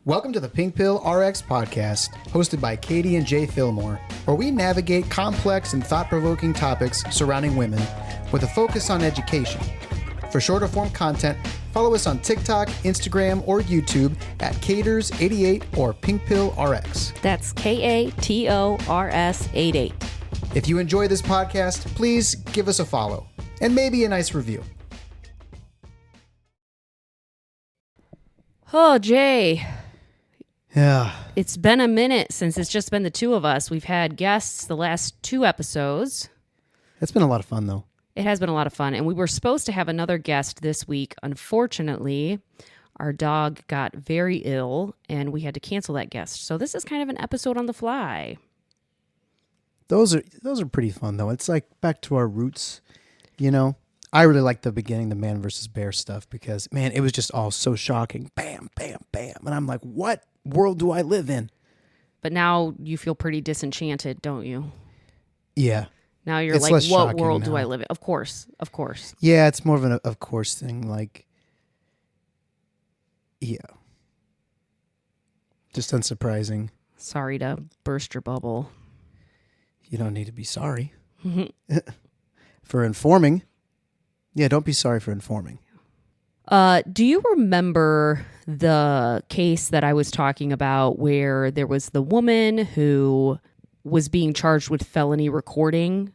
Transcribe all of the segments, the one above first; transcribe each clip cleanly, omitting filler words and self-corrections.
Welcome to the PinkpillRx podcast, hosted by Katie and Jay Fillmore, where we navigate complex and thought-provoking topics surrounding women with a focus on education. For shorter form content, follow us on TikTok, Instagram, or YouTube at Caters88 or PinkpillRx. That's Kators 88. If you enjoy this podcast, please give us a follow and maybe a nice review. Oh, Jay. Yeah. It's been a minute since it's just been the two of us. We've had guests the last two episodes. It's been a lot of fun, though. It has been a lot of fun. And we were supposed to have another guest this week. Unfortunately, our dog got very ill and we had to cancel that guest. So this is kind of an episode on the fly. Those are pretty fun, though. It's like back to our roots, you know? I really like the beginning, the man versus bear stuff, because, man, it was just all so shocking. Bam, bam, bam. And I'm like, what world do I live in? But now you feel pretty disenchanted, don't you? Yeah. Now you're It's like, less what shocking world do now. I live in? Of course. Yeah, it's more of an of course thing. Like, yeah. Just unsurprising. Sorry to burst your bubble. You don't need to be sorry for informing. Yeah, don't be sorry for informing. Do you remember the case that I was talking about where there was the woman who was being charged with felony recording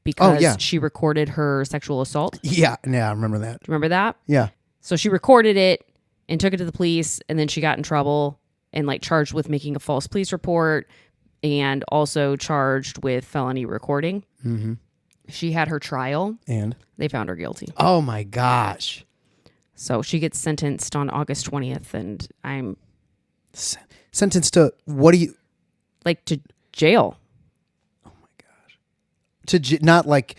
because she recorded her sexual assault? Yeah, I remember that. Remember that? Yeah. So she recorded it and took it to the police, and then she got in trouble and like charged with making a false police report and also charged with felony recording. Mm-hmm. She had her trial. And? They found her guilty. Oh, my gosh. So she gets sentenced on August 20th, and I'm... Sentenced to, what do you... Like, to jail. Oh, my gosh. Not like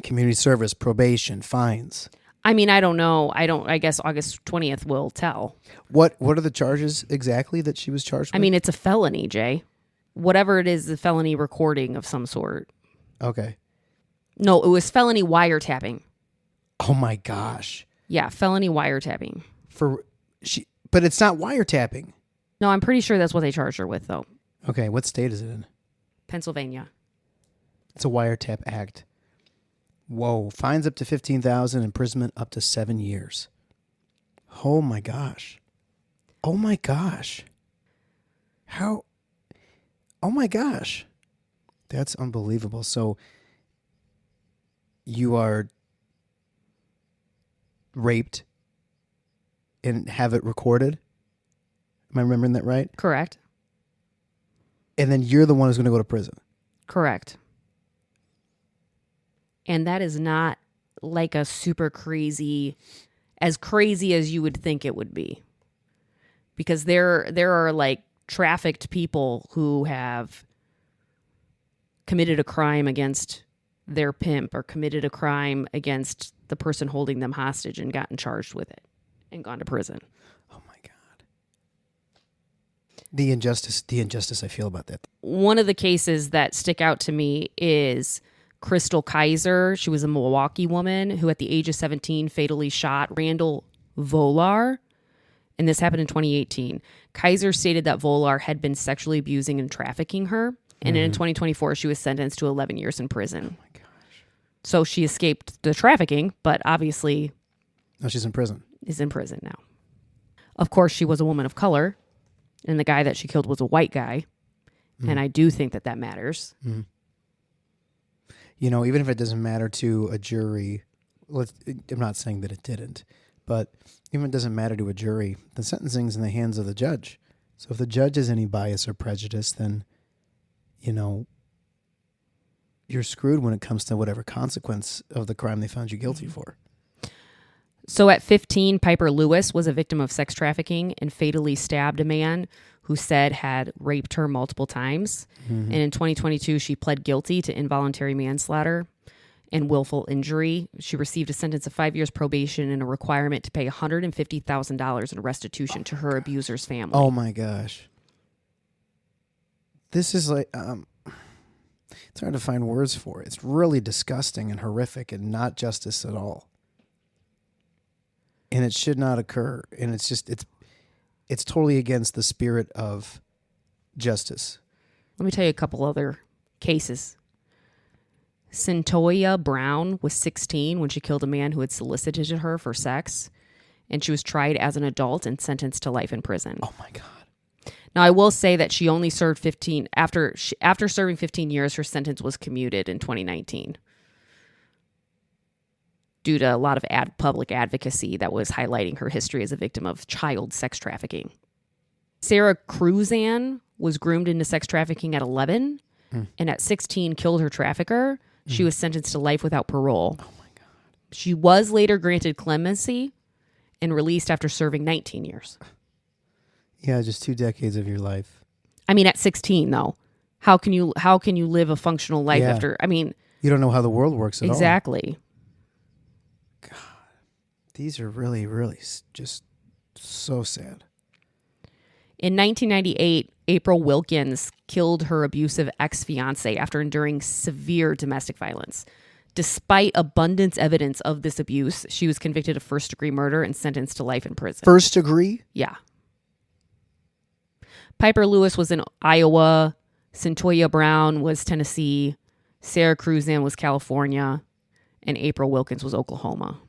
community service, probation, fines. I mean, I don't know. I guess August 20th will tell. What are the charges exactly that she was charged with? I mean, it's a felony, Jay. Whatever it is, a felony recording of some sort. Okay. No, it was felony wiretapping. Oh, my gosh. Yeah, felony wiretapping. But it's not wiretapping. No, I'm pretty sure that's what they charged her with, though. Okay, what state is it in? Pennsylvania. It's a wiretap act. Whoa, fines up to $15,000, imprisonment up to 7 years. Oh my gosh. Oh my gosh. How? Oh my gosh. That's unbelievable. So you are raped and have it recorded? Am I remembering that right? Correct. And then you're the one who's going to go to prison. Correct. And that is not like a super crazy as you would think it would be. Because there are like trafficked people who have committed a crime against their pimp or committed a crime against the person holding them hostage and gotten charged with it and gone to prison. Oh my God. The injustice I feel about that. One of the cases that stick out to me is Crystal Kaiser. She was a Milwaukee woman who at the age of 17 fatally shot Randall Volar. And this happened in 2018. Kaiser stated that Volar had been sexually abusing and trafficking her. And in 2024, she was sentenced to 11 years in prison. Oh my gosh. So she escaped the trafficking, but obviously... No, she's in prison. Is in prison now. Of course, she was a woman of color, and the guy that she killed was a white guy. And I do think that matters. Mm. You know, even if it doesn't matter to a jury, I'm not saying that it didn't, but even if it doesn't matter to a jury, the sentencing's in the hands of the judge. So if the judge has any bias or prejudice, then, you know, you're screwed when it comes to whatever consequence of the crime they found you guilty for. So at 15, Piper Lewis was a victim of sex trafficking and fatally stabbed a man who said had raped her multiple times. Mm-hmm. And in 2022, she pled guilty to involuntary manslaughter and willful injury. She received a sentence of 5 years probation and a requirement to pay $150,000 in restitution to her abuser's family. Oh my gosh. This is like, it's hard to find words for it. It's really disgusting and horrific and not justice at all. And it should not occur. And it's it's totally against the spirit of justice. Let me tell you a couple other cases. Centoya Brown was 16 when she killed a man who had solicited her for sex, and she was tried as an adult and sentenced to life in prison. Oh my God. Now, I will say that she only served 15 after serving 15 years. Her sentence was commuted in 2019 due to a lot of public advocacy that was highlighting her history as a victim of child sex trafficking. Sarah Cruzan was groomed into sex trafficking at 11, and at 16 killed her trafficker. She was sentenced to life without parole. Oh my God. She was later granted clemency and released after serving 19 years. Yeah, just 2 decades of your life. I mean, at 16 though, how can you live a functional life after? I mean, you don't know how the world works at all. exactly. God, these are really, really just so sad. In 1998, April Wilkins killed her abusive ex-fiance after enduring severe domestic violence. Despite abundant evidence of this abuse, she was convicted of first-degree murder and sentenced to life in prison. First degree? Yeah. Piper Lewis was in Iowa. Centoya Brown was Tennessee. Sarah Cruzan was California. And April Wilkins was Oklahoma.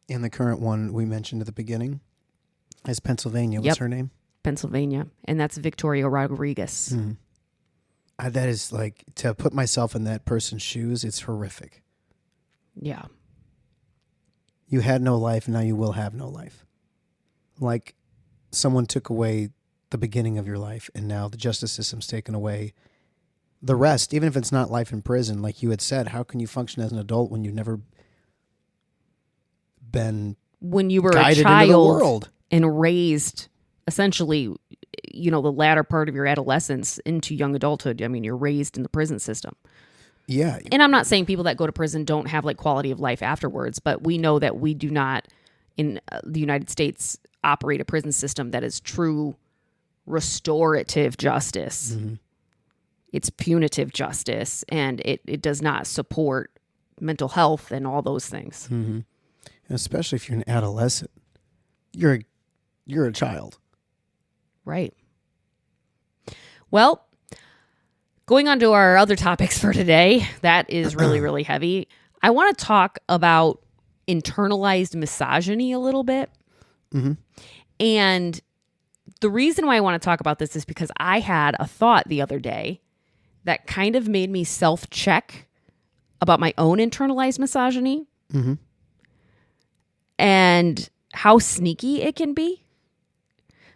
And the current one we mentioned at the beginning is Pennsylvania. What's her name? Pennsylvania. And that's Victoria Rodriguez. Mm-hmm. That is like, to put myself in that person's shoes, it's horrific. Yeah. You had no life, and now you will have no life. Like someone took away the beginning of your life, and now the justice system's taken away the rest, even if it's not life in prison. Like you had said, how can you function as an adult when you've never been when you were a guided into the child world and raised essentially, the latter part of your adolescence into young adulthood? I mean, you're raised in the prison system. Yeah. And I'm not saying people that go to prison don't have like quality of life afterwards, but we know that we do not in the United States operate a prison system that is true restorative justice. Mm-hmm. It's punitive justice, and it does not support mental health and all those things. Mm-hmm. And especially if you're an adolescent, you're a child. Right. Well, going on to our other topics for today, that is really, really heavy. I want to talk about internalized misogyny a little bit. Mm-hmm. And the reason why I want to talk about this is because I had a thought the other day that kind of made me self-check about my own internalized misogyny and how sneaky it can be.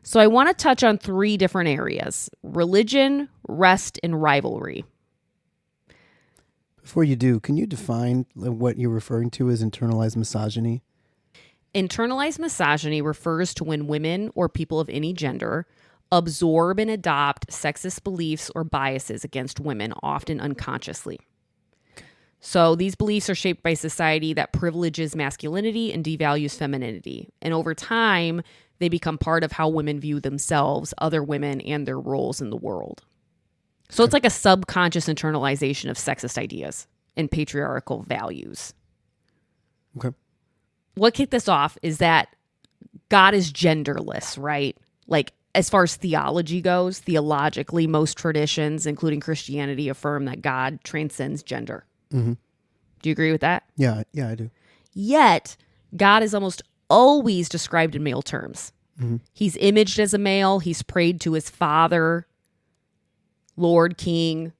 So I want to touch on 3 different areas: religion, rest, and rivalry. Before you do, can you define what you're referring to as internalized misogyny? Internalized misogyny refers to when women or people of any gender absorb and adopt sexist beliefs or biases against women, often unconsciously. So these beliefs are shaped by society that privileges masculinity and devalues femininity. And over time, they become part of how women view themselves, other women, and their roles in the world. So it's like a subconscious internalization of sexist ideas and patriarchal values. Okay. What kicked this off is that God is genderless, right? Like, as far as theology goes, theologically, most traditions, including Christianity, affirm that God transcends gender. Mm-hmm. Do you agree with that? Yeah, I do. Yet, God is almost always described in male terms. Mm-hmm. He's imaged as a male. He's prayed to his father, Lord, King.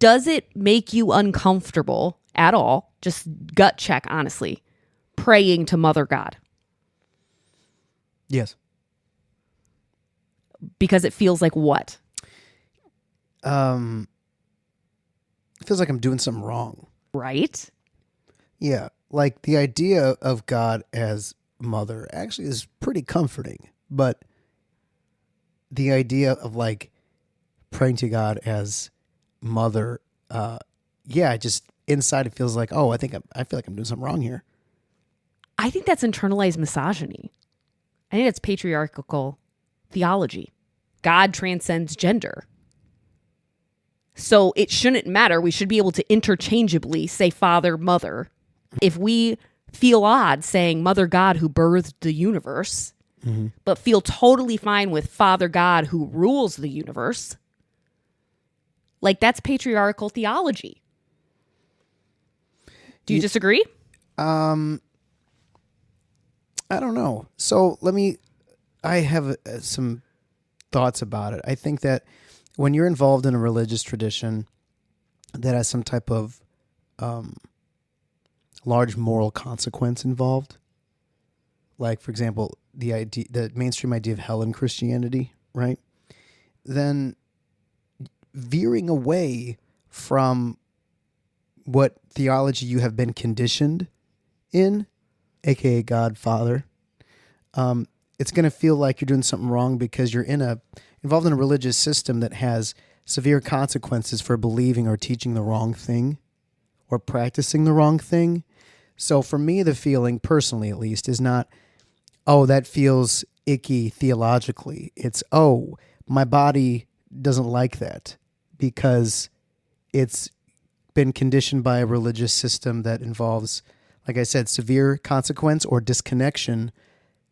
Does it make you uncomfortable at all? Just gut check, honestly. Praying to Mother God. Yes. Because it feels like what? It feels like I'm doing something wrong. Right? Yeah. Like the idea of God as mother actually is pretty comforting. But the idea of like praying to God as mother, just inside it feels like, oh, I feel like I'm doing something wrong here. I think that's internalized misogyny. I think that's patriarchal theology. God transcends gender. So it shouldn't matter. We should be able to interchangeably say father, mother. If we feel odd saying Mother God who birthed the universe, but feel totally fine with Father God who rules the universe. Like, that's patriarchal theology. Do you disagree? I don't know. So I have some thoughts about it. I think that when you're involved in a religious tradition that has some type of large moral consequence involved, like, for example, the mainstream idea of hell in Christianity, right? Then veering away from what theology you have been conditioned in, aka God, Father, it's going to feel like you're doing something wrong because you're involved in a religious system that has severe consequences for believing or teaching the wrong thing or practicing the wrong thing. So for me, the feeling, personally at least, is not, oh, that feels icky theologically. It's, oh, my body doesn't like that because it's been conditioned by a religious system that involves, like I said, severe consequence or disconnection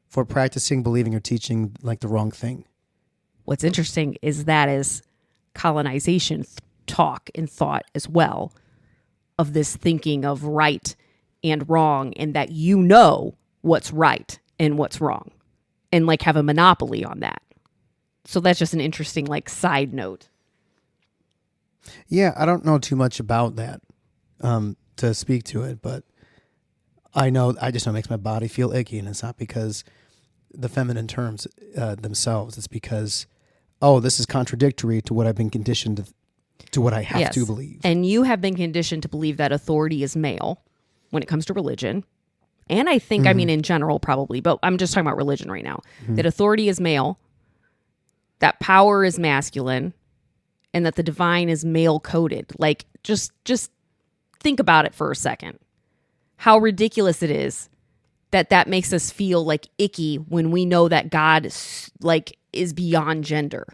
for practicing, believing, or teaching like the wrong thing. What's interesting is that is colonization talk and thought as well, of this thinking of right and wrong, and that you know what's right and what's wrong, and like have a monopoly on that. So that's just an interesting like side note. Yeah, I don't know too much about that to speak to it, but I just know it makes my body feel icky, and it's not because the feminine terms themselves. It's because, oh, this is contradictory to what I've been conditioned to what I have to believe. And you have been conditioned to believe that authority is male when it comes to religion. And I think, I mean, in general, probably, but I'm just talking about religion right now, that authority is male, that power is masculine, and that the divine is male coded. Like, just think about it for a second. How ridiculous it is that makes us feel like icky when we know that God like is beyond gender.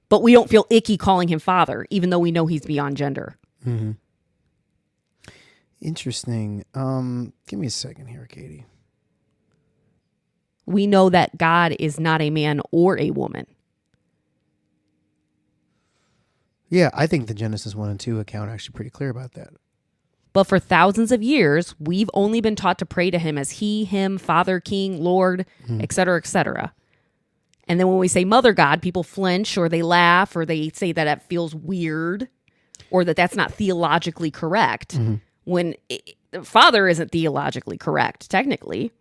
But we don't feel icky calling him Father, even though we know he's beyond gender. Mm-hmm. Interesting. Give me a second here, Katie. We know that God is not a man or a woman. Yeah, I think the Genesis 1 and 2 account are actually pretty clear about that. But for thousands of years, we've only been taught to pray to him as he, him, Father, King, Lord, et cetera, et cetera. And then when we say Mother God, people flinch or they laugh or they say that it feels weird or that that's not theologically correct. When Father isn't theologically correct, technically.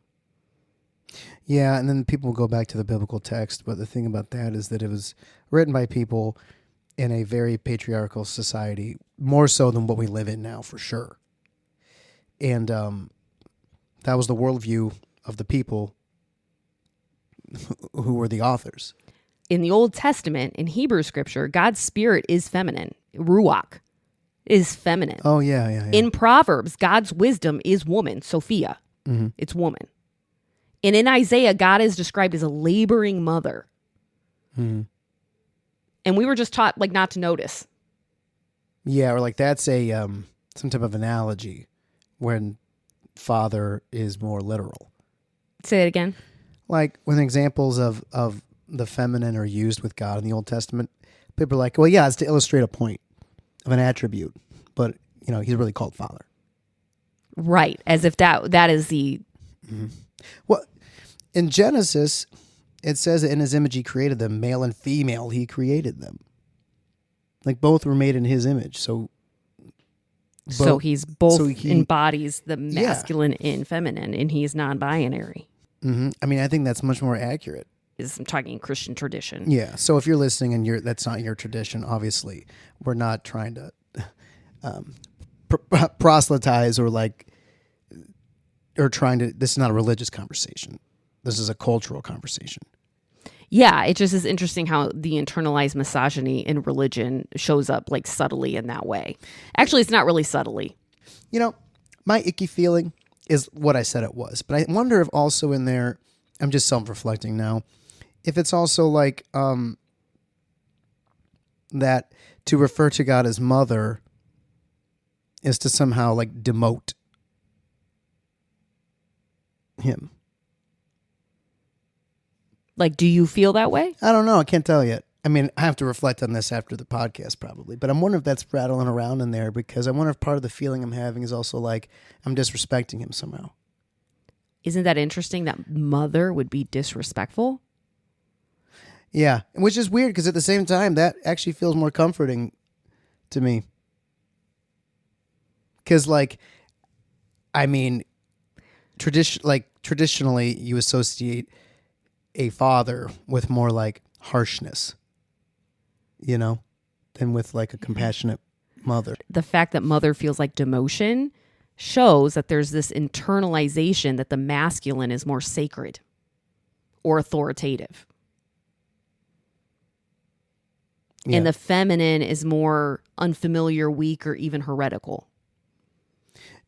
Yeah, and then people will go back to the biblical text, but the thing about that is that it was written by people in a very patriarchal society, more so than what we live in now, for sure. And that was the worldview of the people who were the authors. In the Old Testament, in Hebrew scripture, God's spirit is feminine. Ruach is feminine. Oh, yeah. In Proverbs, God's wisdom is woman, Sophia. It's woman. And in Isaiah, God is described as a laboring mother. And we were just taught like not to notice. Yeah, or like that's a some type of analogy when Father is more literal. Say it again. Like when examples of the feminine are used with God in the Old Testament, people are like, well, yeah, it's to illustrate a point of an attribute, but he's really called Father. Right, as if that is the... Well, in Genesis, it says that in his image he created them, male and female he created them. Like both were made in his image, so he embodies the masculine and feminine, and he's non-binary. I mean, I think that's much more accurate. I'm talking Christian tradition. Yeah. So if you're listening and that's not your tradition, obviously, we're not trying to proselytize or trying to. This is not a religious conversation. This is a cultural conversation. Yeah, it just is interesting how the internalized misogyny in religion shows up like subtly in that way. Actually, it's not really subtly. My icky feeling is what I said it was, but I wonder if also in there, I'm just self-reflecting now, if it's also like that to refer to God as mother is to somehow like demote him. Like, do you feel that way? I don't know. I can't tell yet. I mean, I have to reflect on this after the podcast probably, but I'm wondering if that's rattling around in there because I wonder if part of the feeling I'm having is also like I'm disrespecting him somehow. Isn't that interesting that mother would be disrespectful? Yeah, which is weird because at the same time, that actually feels more comforting to me. Because, like, I mean, traditionally, you associate a father with more like harshness, you know, than with like a compassionate mother. The fact that mother feels like demotion shows that there's this internalization that the masculine is more sacred or authoritative. Yeah. And the feminine is more unfamiliar, weak, or even heretical.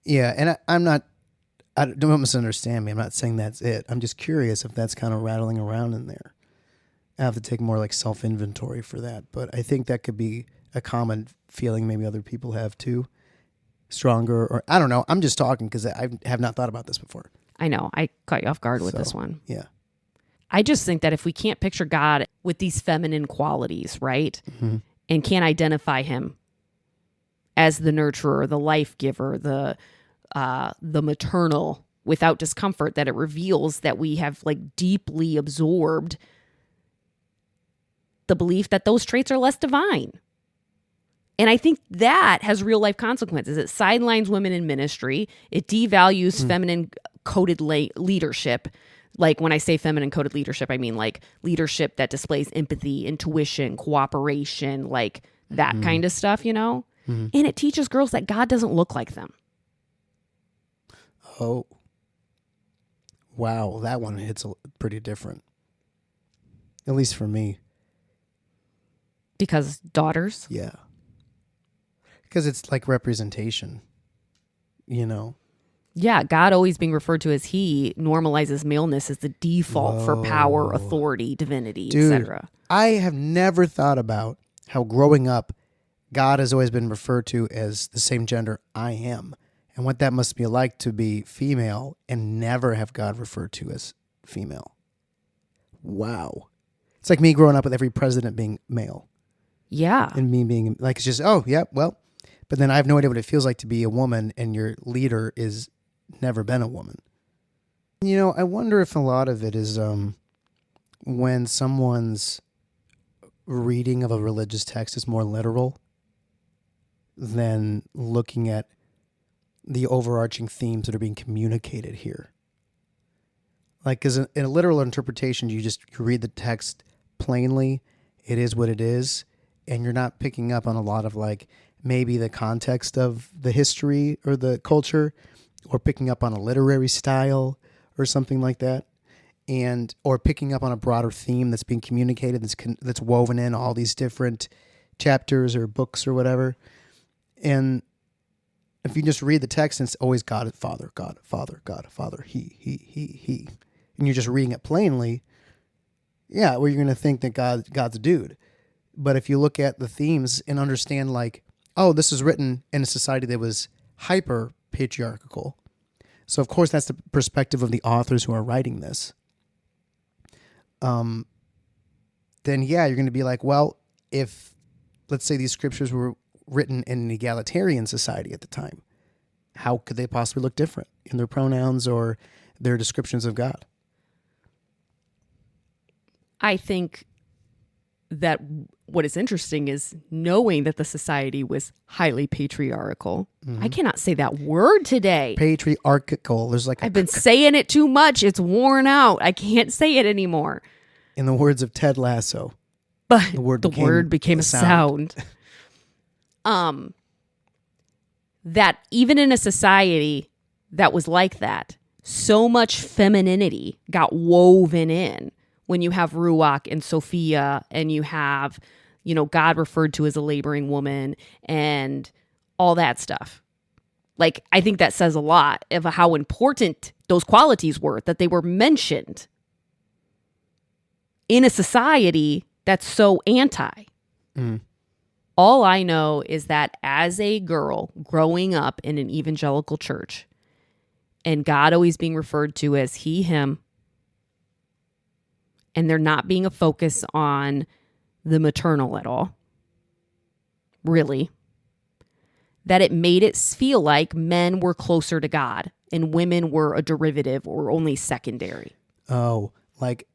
Yeah, and I don't misunderstand me. I'm not saying that's it. I'm just curious if that's kind of rattling around in there. I have to take more like self-inventory for that. But I think that could be a common feeling maybe other people have too. Stronger, or I don't know. I'm just talking because I have not thought about this before. I know. I caught you off guard with this one. Yeah. I just think that if we can't picture God with these feminine qualities, right, Mm-hmm. and can't identify him as the nurturer, the life giver, the maternal without discomfort, that it reveals that we have like deeply absorbed the belief that those traits are less divine. And I think that has real life consequences. It sidelines women in ministry. It devalues feminine coded leadership. Like when I say feminine coded leadership, I mean like leadership that displays empathy, intuition, cooperation, like that kind of stuff, you know? And it teaches girls that God doesn't look like them. Oh. Wow, that one hits pretty different. At least for me. Because daughters? Yeah. Because it's like representation, you know? Yeah, God always being referred to as he normalizes maleness as the default for power, authority, divinity, etc. I have never thought about how growing up, God has always been referred to as the same gender I am, and what that must be like to be female and never have God referred to as female. Wow. It's like me growing up with every president being male. Yeah. And me being like, it's just, oh, yeah, well. But then I have no idea what it feels like to be a woman and your leader is never been a woman. You know, I wonder if a lot of it is when someone's reading of a religious text is more literal than looking at the overarching themes that are being communicated here. Like, because in a literal interpretation, you read the text plainly, it is what it is, and you're not picking up on a lot of like maybe the context of the history or the culture, or picking up on a literary style or something like that, and or picking up on a broader theme that's being communicated, that's woven in all these different chapters or books or whatever. And if you just read the text and it's always God, Father, God, Father, God, Father, he, and you're just reading it plainly, yeah, well, you're going to think that God's a dude. But if you look at the themes and understand like, oh, this was written in a society that was hyper patriarchal. So of course that's the perspective of the authors who are writing this. Then yeah, you're going to be like, well, if let's say these scriptures were written in an egalitarian society at the time, how could they possibly look different in their pronouns or their descriptions of God? I think that what is interesting is knowing that the society was highly patriarchal. I cannot say that word today. Patriarchal. There's like I've been saying it too much. It's worn out. I can't say it anymore. in the words of Ted Lasso, But the word became a sound. That even in a society that was like that, so much femininity got woven in when you have Ruach and Sophia and you have, you know, God referred to as a laboring woman and all that stuff. Like, I think that says a lot of how important those qualities were, that they were mentioned in a society that's so anti. All I know is that as a girl growing up in an evangelical church and God always being referred to as he, him, and there not being a focus on the maternal at all, really, that it made it feel like men were closer to God and women were a derivative or only secondary. Oh, like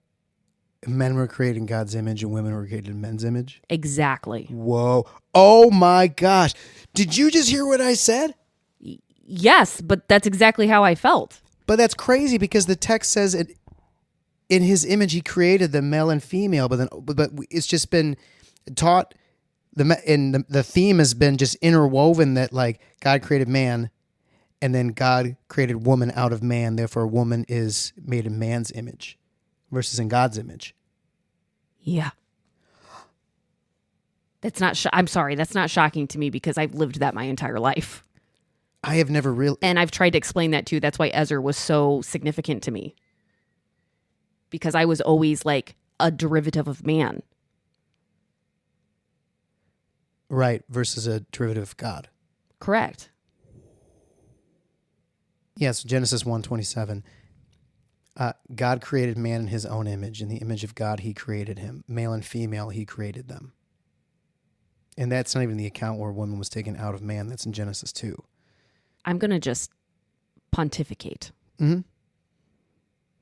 men were created in God's image and women were created in men's image? Exactly. Whoa. Oh my gosh. Did you just hear what I said? Yes, but that's exactly how I felt. But that's crazy because the text says it, in his image he created them, male and female, but it's just been taught, the theme has been just interwoven that like God created man and then God created woman out of man, therefore woman is made in man's image versus in God's image. Yeah. That's not I'm sorry, that's not shocking to me because I've lived that my entire life. I have never really... And I've tried to explain that too. That's why Ezra was so significant to me. Because I was always like a derivative of man. Right, versus a derivative of God. Correct. Yes, Genesis 1:27. God created man in his own image. In the image of God, he created him. Male and female, he created them. And that's not even the account where woman was taken out of man. That's in Genesis 2. I'm going to just pontificate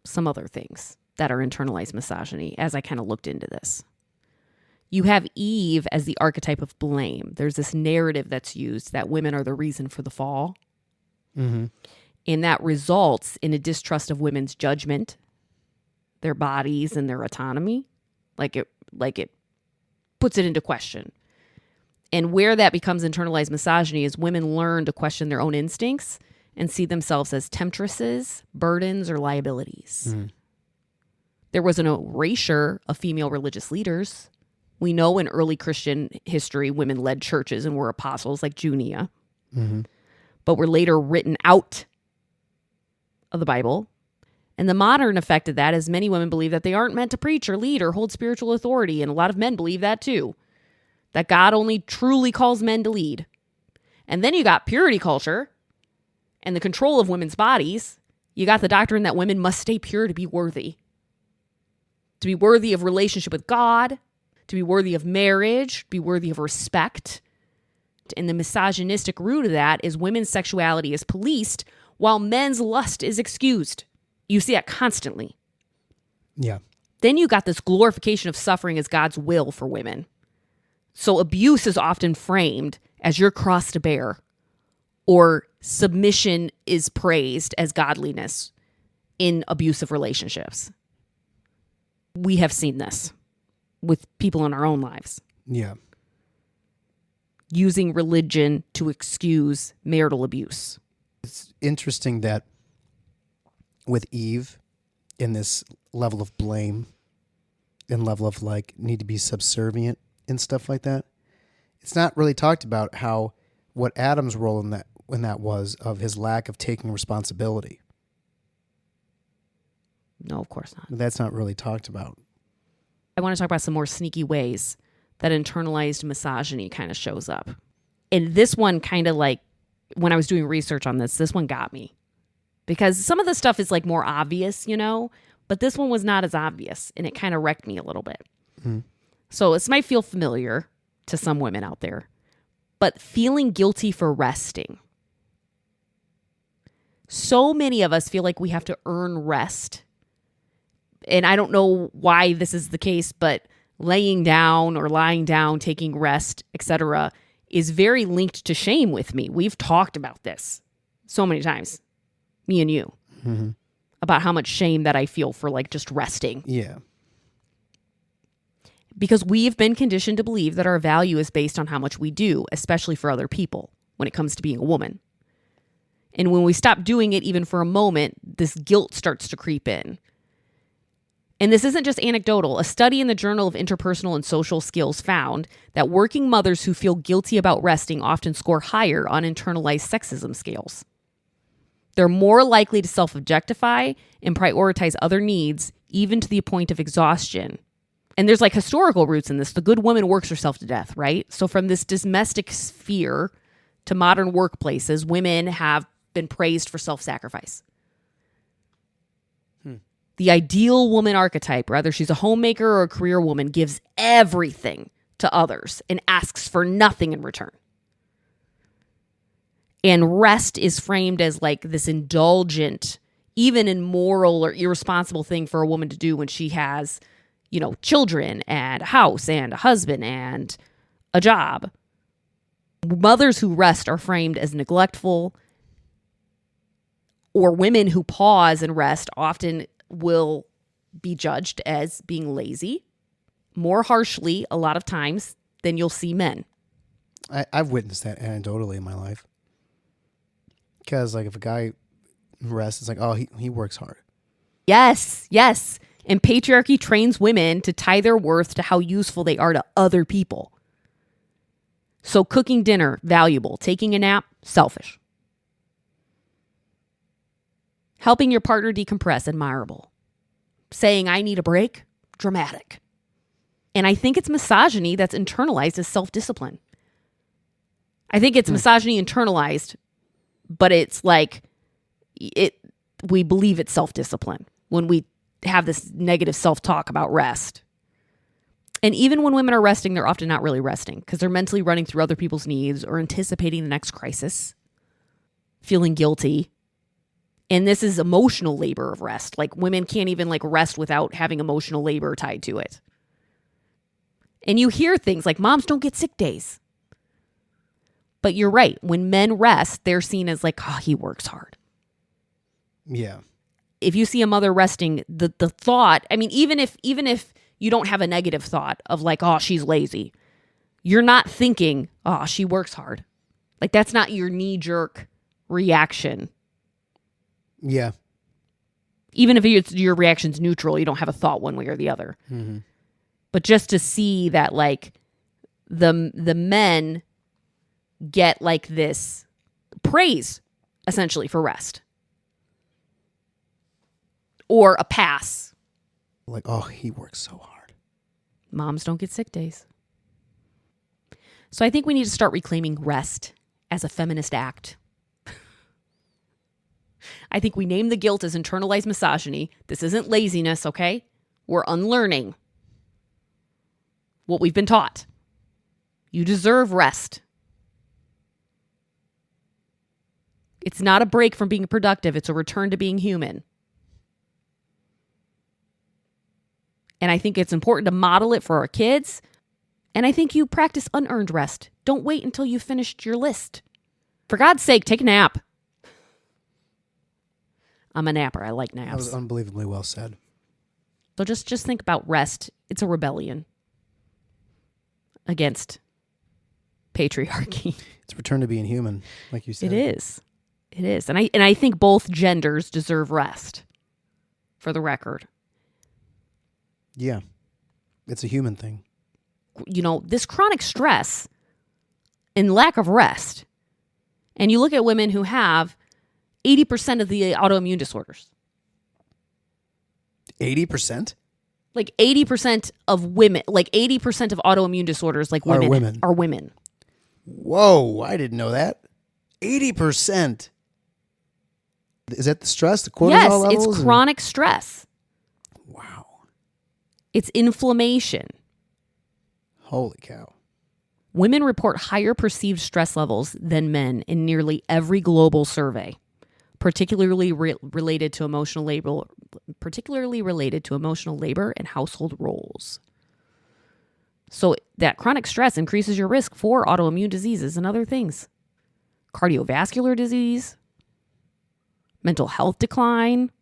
some other things that are internalized misogyny as I kind of looked into this. You have Eve as the archetype of blame. There's this narrative that's used that women are the reason for the fall. Mm-hmm. And that results in a distrust of women's judgment, their bodies, and their autonomy. Like it puts it into question. And where that becomes internalized misogyny is women learn to question their own instincts and see themselves as temptresses, burdens, or liabilities. Mm. There was an erasure of female religious leaders. We know in early Christian history, women led churches and were apostles like Junia, but were later written out of the Bible. And the modern effect of that is many women believe that they aren't meant to preach or lead or hold spiritual authority. And a lot of men believe that too, that God only truly calls men to lead. And then you got purity culture and the control of women's bodies. You got the doctrine that women must stay pure to be worthy of relationship with God, to be worthy of marriage, be worthy of respect. And the misogynistic root of that is women's sexuality is policed while men's lust is excused. You see that constantly. Yeah. Then you got this glorification of suffering as God's will for women. So abuse is often framed as your cross to bear, or submission is praised as godliness in abusive relationships. We have seen this with people in our own lives. Yeah. Using religion to excuse marital abuse. It's interesting that with Eve, in this level of blame and level of like need to be subservient and stuff like that, it's not really talked about how what Adam's role in that was of his lack of taking responsibility. No, of course not. That's not really talked about. I want to talk about some more sneaky ways that internalized misogyny kind of shows up. And this one kind of like, when I was doing research on this one got me. Because some of the stuff is like more obvious, you know, but this one was not as obvious and it kind of wrecked me a little bit. Mm. So this might feel familiar to some women out there, but feeling guilty for resting. So many of us feel like we have to earn rest. And I don't know why this is the case, but laying down or lying down, taking rest, etc., is very linked to shame with me. We've talked about this so many times, me and you, about how much shame that I feel for like just resting. Yeah. Because we've been conditioned to believe that our value is based on how much we do, especially for other people when it comes to being a woman. And when we stop doing it even for a moment, this guilt starts to creep in. And this isn't just anecdotal. A study in the Journal of Interpersonal and Social Skills found that working mothers who feel guilty about resting often score higher on internalized sexism scales. They're more likely to self-objectify and prioritize other needs, even to the point of exhaustion. And there's like historical roots in this. The good woman works herself to death, right? So from this domestic sphere to modern workplaces, women have been praised for self-sacrifice. The ideal woman archetype, whether she's a homemaker or a career woman, gives everything to others and asks for nothing in return. And rest is framed as like this indulgent, even immoral or irresponsible thing for a woman to do when she has, children and a house and a husband and a job. Mothers who rest are framed as neglectful, or women who pause and rest often will be judged as being lazy more harshly a lot of times than you'll see men. I've witnessed that anecdotally in my life. Because like if a guy rests, it's like, oh, he works hard. Yes. And patriarchy trains women to tie their worth to how useful they are to other people. So cooking dinner, valuable. Taking a nap, selfish. Helping your partner decompress, admirable. Saying, I need a break, dramatic. And I think it's misogyny that's internalized as self-discipline. I think it's misogyny internalized, but it's like we believe it's self-discipline when we have this negative self-talk about rest. And even when women are resting, they're often not really resting because they're mentally running through other people's needs or anticipating the next crisis, feeling guilty. And this is emotional labor of rest. Like women can't even like rest without having emotional labor tied to it. And you hear things like moms don't get sick days. But you're right. When men rest, they're seen as like, oh, he works hard. Yeah. If you see a mother resting, the thought, I mean, even if you don't have a negative thought of like, oh, she's lazy, you're not thinking, oh, she works hard. Like that's not your knee-jerk reaction. Yeah. Even if your reaction's neutral, you don't have a thought one way or the other. Mm-hmm. But just to see that like the men get like this praise essentially for rest. Or a pass. Like, oh, he works so hard. Moms don't get sick days. So I think we need to start reclaiming rest as a feminist act. I think we name the guilt as internalized misogyny. This isn't laziness, okay? We're unlearning what we've been taught. You deserve rest. It's not a break from being productive. It's a return to being human. And I think it's important to model it for our kids. And I think you practice unearned rest. Don't wait until you've finished your list. For God's sake, take a nap. I'm a napper. I like naps. That was unbelievably well said. So just think about rest. It's a rebellion against patriarchy. It's a return to being human, like you said. It is. And I think both genders deserve rest, for the record. Yeah. It's a human thing. This chronic stress and lack of rest. And you look at women who have 80% of the autoimmune disorders. 80%? Like 80% of women, like 80% of autoimmune disorders, like women, are women. Whoa, I didn't know that. 80%. Is that the stress, the cortisol Yes, levels? it's chronic stress. Wow. It's inflammation. Holy cow. Women report higher perceived stress levels than men in nearly every global survey, particularly related to emotional labor and household roles. So that chronic stress increases your risk for autoimmune diseases and other things. Cardiovascular disease, mental health decline.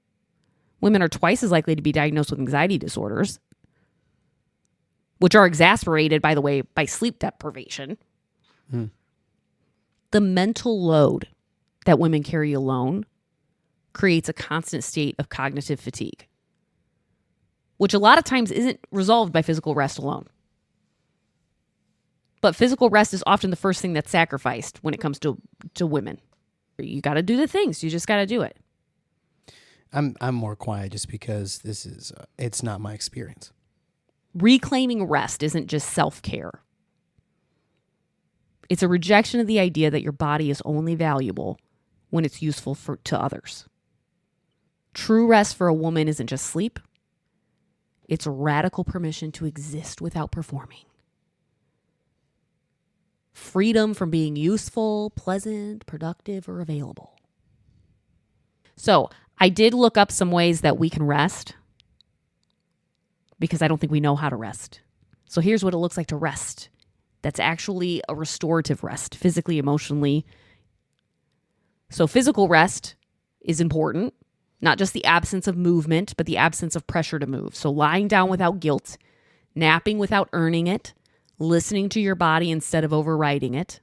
Women are twice as likely to be diagnosed with anxiety disorders, which are exacerbated, by the way, by sleep deprivation. The mental load that women carry alone creates a constant state of cognitive fatigue, which a lot of times isn't resolved by physical rest alone. But physical rest is often the first thing that's sacrificed when it comes to women. You got to do the things. You just got to do it. I'm more quiet just because this is it's not my experience. Reclaiming rest isn't just self-care. It's a rejection of the idea that your body is only valuable when it's useful to others. True rest for a woman isn't just sleep. It's radical permission to exist without performing. Freedom from being useful, pleasant, productive, or available. So I did look up some ways that we can rest because I don't think we know how to rest. So here's what it looks like to rest. That's actually a restorative rest, physically, emotionally. So physical rest is important, not just the absence of movement, but the absence of pressure to move. So lying down without guilt, napping without earning it, listening to your body instead of overriding it,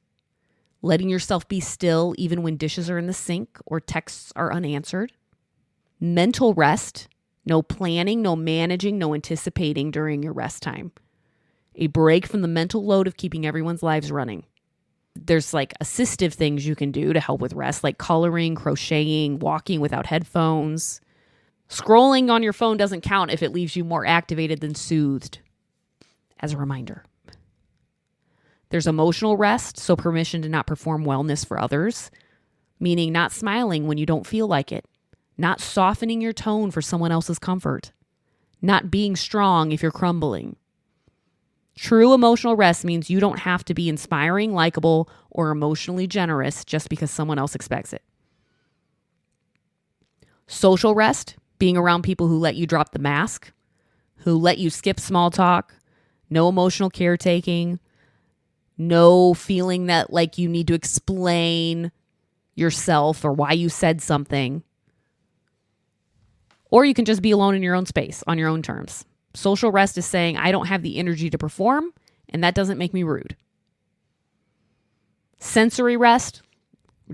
letting yourself be still even when dishes are in the sink or texts are unanswered. Mental rest, no planning, no managing, no anticipating during your rest time. A break from the mental load of keeping everyone's lives running. There's like assistive things you can do to help with rest, like coloring, crocheting, walking without headphones. Scrolling on your phone doesn't count if it leaves you more activated than soothed. As a reminder. There's emotional rest, so permission to not perform wellness for others, meaning not smiling when you don't feel like it, not softening your tone for someone else's comfort, not being strong if you're crumbling. True emotional rest means you don't have to be inspiring, likable, or emotionally generous just because someone else expects it. Social rest, being around people who let you drop the mask, who let you skip small talk, no emotional caretaking, no feeling that like you need to explain yourself or why you said something. Or you can just be alone in your own space on your own terms. Social rest is saying, I don't have the energy to perform, and that doesn't make me rude. Sensory rest,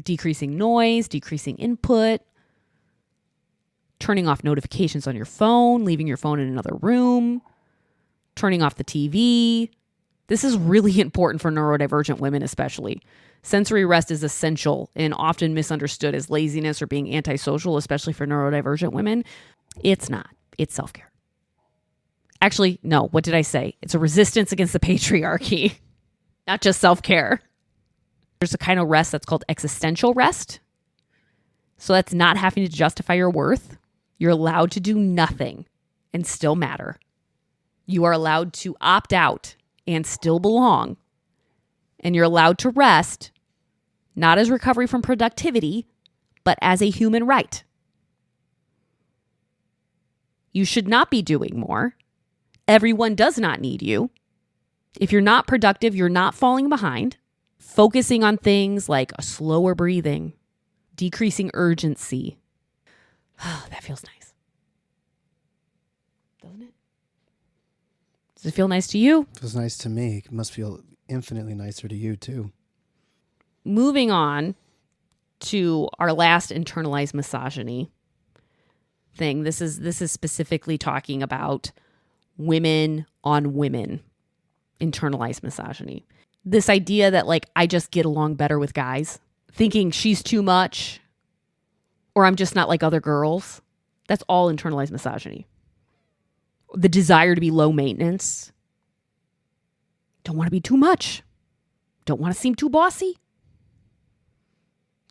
decreasing noise, decreasing input, turning off notifications on your phone, leaving your phone in another room, turning off the TV. This is really important for neurodivergent women especially. Sensory rest is essential and often misunderstood as laziness or being antisocial, especially for neurodivergent women. It's not. It's self-care. Actually, no, what did I say? It's a resistance against the patriarchy, not just self-care. There's a kind of rest that's called existential rest. So that's not having to justify your worth. You're allowed to do nothing and still matter. You are allowed to opt out and still belong. And you're allowed to rest, not as recovery from productivity, but as a human right. You should not be doing more. Everyone does not need you. If you're not productive, you're not falling behind. Focusing on things like a slower breathing, decreasing urgency. Oh, that feels nice. Doesn't it? Does it feel nice to you? Feels nice to me. It must feel infinitely nicer to you too. Moving on to our last internalized misogyny thing. This is specifically talking about women on women internalized misogyny. This idea that like I just get along better with guys, thinking she's too much or I'm just not like other girls. That's all internalized misogyny. The desire to be low maintenance. Don't want to be too much. Don't want to seem too bossy.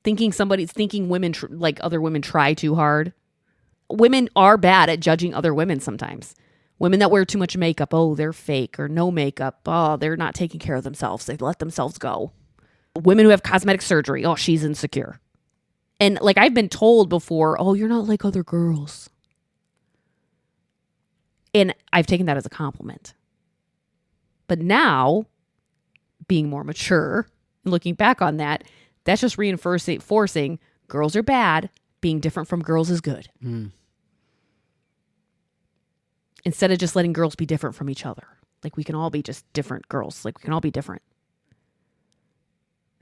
Thinking women like other women try too hard. Women are bad at judging other women sometimes. Women that wear too much makeup, oh, they're fake, or no makeup, oh, they're not taking care of themselves. They let themselves go. Women who have cosmetic surgery, oh, she's insecure. And like I've been told before, oh, you're not like other girls. And I've taken that as a compliment. But now, being more mature, and looking back on that, that's just reinforcing girls are bad, being different from girls is good. Instead of just letting girls be different from each other. Like we can all be just different girls. Like we can all be different.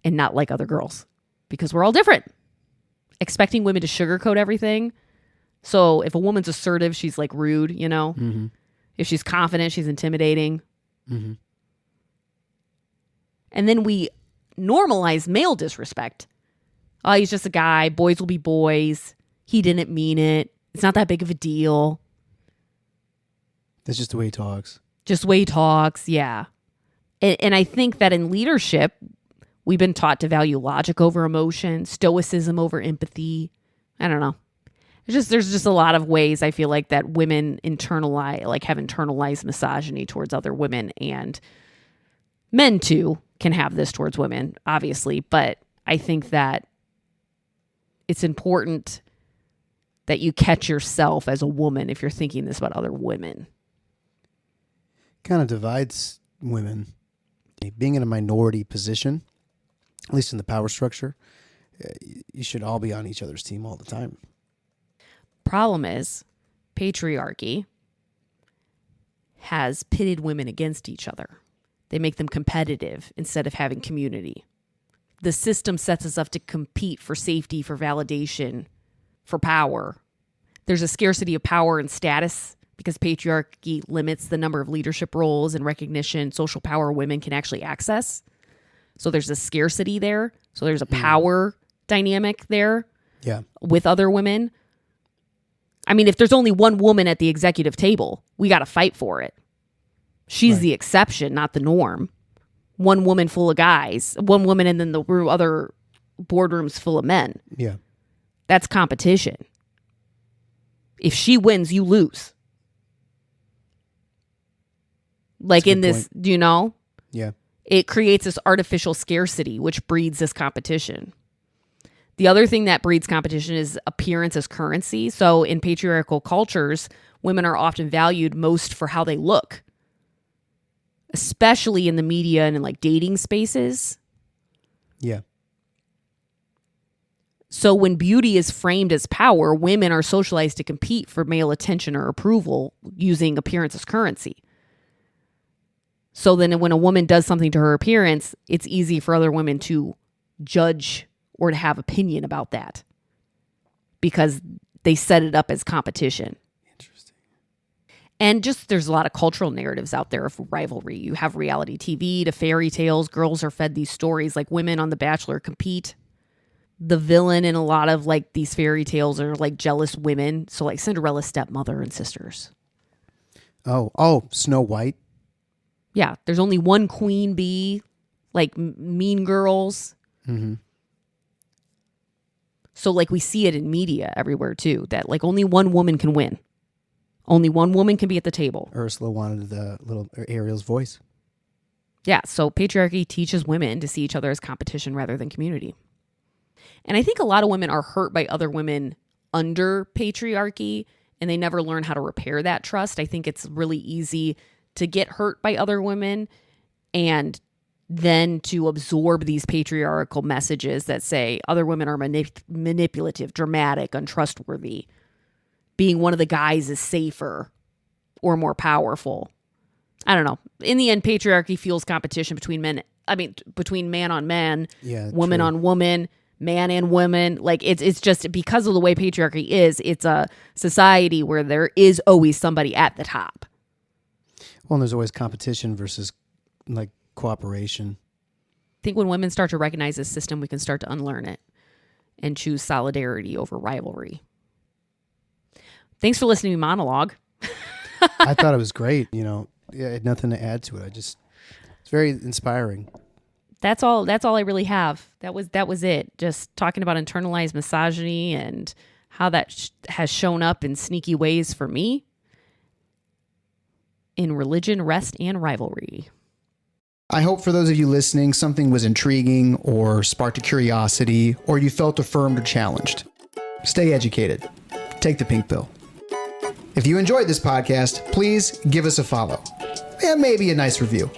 And not like other girls. Because we're all different. Expecting women to sugarcoat everything. So if a woman's assertive, she's like rude, you know? Mm-hmm. If she's confident, she's intimidating. Mm-hmm. And then we normalize male disrespect. Oh, he's just a guy. Boys will be boys. He didn't mean it. It's not that big of a deal. That's just the way he talks. Just the way he talks, yeah. And I think that in leadership, we've been taught to value logic over emotion, stoicism over empathy. I don't know. There's just a lot of ways I feel like that women have internalized misogyny towards other women, and men too can have this towards women, obviously. But I think that it's important that you catch yourself as a woman if you're thinking this about other women. Kind of divides women. Being in a minority position, at least in the power structure, you should all be on each other's team all the time. Problem is, patriarchy has pitted women against each other. They make them competitive instead of having community. The system sets us up to compete for safety, for validation, for power. There's a scarcity of power and status because patriarchy limits the number of leadership roles and recognition, social power women can actually access. So there's a scarcity there. So there's a power dynamic there with other women. I mean, if there's only one woman at the executive table, we got to fight for it. She's the exception, not the norm. One woman full of guys, one woman, and then the other boardrooms full of men. Yeah. That's competition. If she wins, you lose. Like in this, do you know? Yeah. It creates this artificial scarcity, which breeds this competition. The other thing that breeds competition is appearance as currency. So in patriarchal cultures, women are often valued most for how they look, especially in the media and in like dating spaces. Yeah. So when beauty is framed as power, women are socialized to compete for male attention or approval using appearance as currency. So then when a woman does something to her appearance, it's easy for other women to judge or to have opinion about that because they set it up as competition. Interesting. And just there's a lot of cultural narratives out there of rivalry. You have reality TV to fairy tales. Girls are fed these stories like women on The Bachelor compete. The villain in a lot of like these fairy tales are like jealous women. So like Cinderella's stepmother and sisters. Oh, Snow White. Yeah, there's only one queen bee, like Mean Girls. Mm-hmm. So like we see it in media everywhere too, that like only one woman can win. Only one woman can be at the table. Ursula wanted the little Ariel's voice. Yeah, so patriarchy teaches women to see each other as competition rather than community. And I think a lot of women are hurt by other women under patriarchy and they never learn how to repair that trust. I think it's really easy to get hurt by other women and then to absorb these patriarchal messages that say other women are manipulative, dramatic, untrustworthy. Being one of the guys is safer or more powerful. I don't know. In the end, patriarchy fuels competition between men. I mean, between man on man, woman on woman, man and woman. Like it's just because of the way patriarchy is, it's a society where there is always somebody at the top. Well, and there's always competition versus like cooperation. I think when women start to recognize this system, we can start to unlearn it and choose solidarity over rivalry. Thanks for listening to me monologue. I thought it was great. You know, I had nothing to add to it. It's very inspiring. That's all I really have. That was it. Just talking about internalized misogyny and how that has shown up in sneaky ways for me in religion, rest, and rivalry. I hope for those of you listening, something was intriguing or sparked a curiosity or you felt affirmed or challenged. Stay educated. Take the pink pill. If you enjoyed this podcast, please give us a follow and maybe a nice review.